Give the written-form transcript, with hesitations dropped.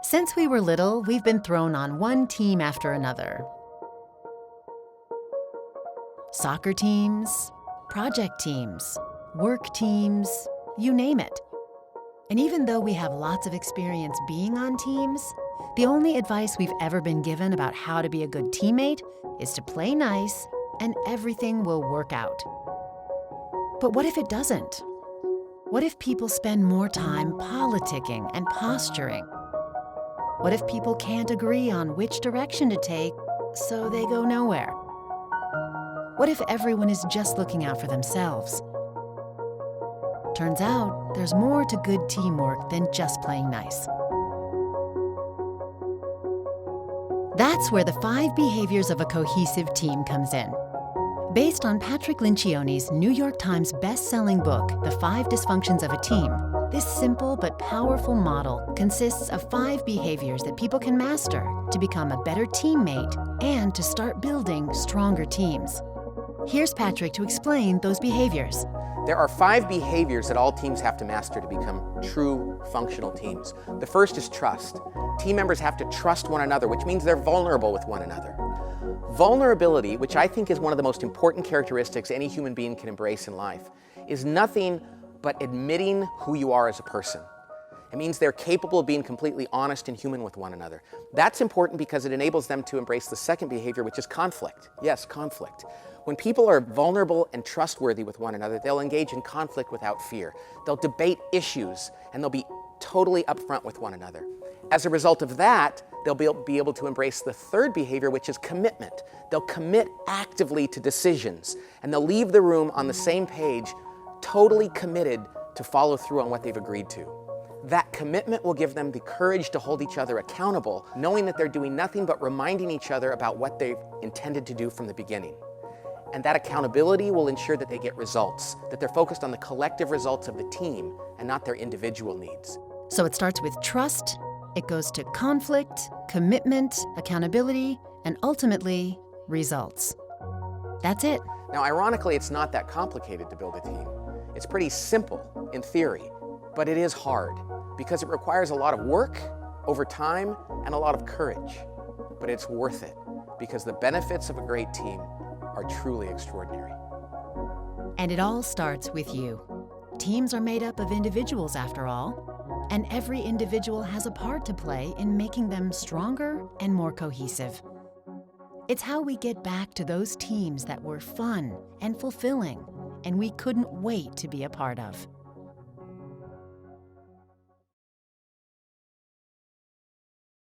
Since we were little, we've been thrown on one team after another. Soccer teams, project teams, work teams, you name it. And even though we have lots of experience being on teams, the only advice we've ever been given about how to be a good teammate is to play nice and everything will work out. But what if it doesn't? What if people spend more time politicking and posturing? What if people can't agree on which direction to take, so they go nowhere? What if everyone is just looking out for themselves? Turns out, there's more to good teamwork than just playing nice. That's where the 5 behaviors of a cohesive team comes in. Based on Patrick Lencioni's New York Times best-selling book, The 5 Dysfunctions of a Team, this simple but powerful model consists of 5 behaviors that people can master to become a better teammate and to start building stronger teams. Here's Patrick to explain those behaviors. There are 5 behaviors that all teams have to master to become true functional teams. The first is trust. Team members have to trust one another, which means they're vulnerable with one another. Vulnerability, which I think is one of the most important characteristics any human being can embrace in life, is nothing but admitting who you are as a person. It means they're capable of being completely honest and human with one another. That's important because it enables them to embrace the second behavior, which is conflict. Yes, conflict. When people are vulnerable and trustworthy with one another, they'll engage in conflict without fear. They'll debate issues, and they'll be totally upfront with one another. As a result of that, they'll be able to embrace the third behavior, which is commitment. They'll commit actively to decisions, and they'll leave the room on the same page, totally committed to follow through on what they've agreed to. That commitment will give them the courage to hold each other accountable, knowing that they're doing nothing but reminding each other about what they've intended to do from the beginning. And that accountability will ensure that they get results, that they're focused on the collective results of the team and not their individual needs. So it starts with trust, it goes to conflict, commitment, accountability, and ultimately, results. That's it. Now, ironically, it's not that complicated to build a team. It's pretty simple in theory, but it is hard because it requires a lot of work over time and a lot of courage. But it's worth it because the benefits of a great team are truly extraordinary. And it all starts with you. Teams are made up of individuals after all, and every individual has a part to play in making them stronger and more cohesive. It's how we get back to those teams that were fun and fulfilling, and we couldn't wait to be a part of.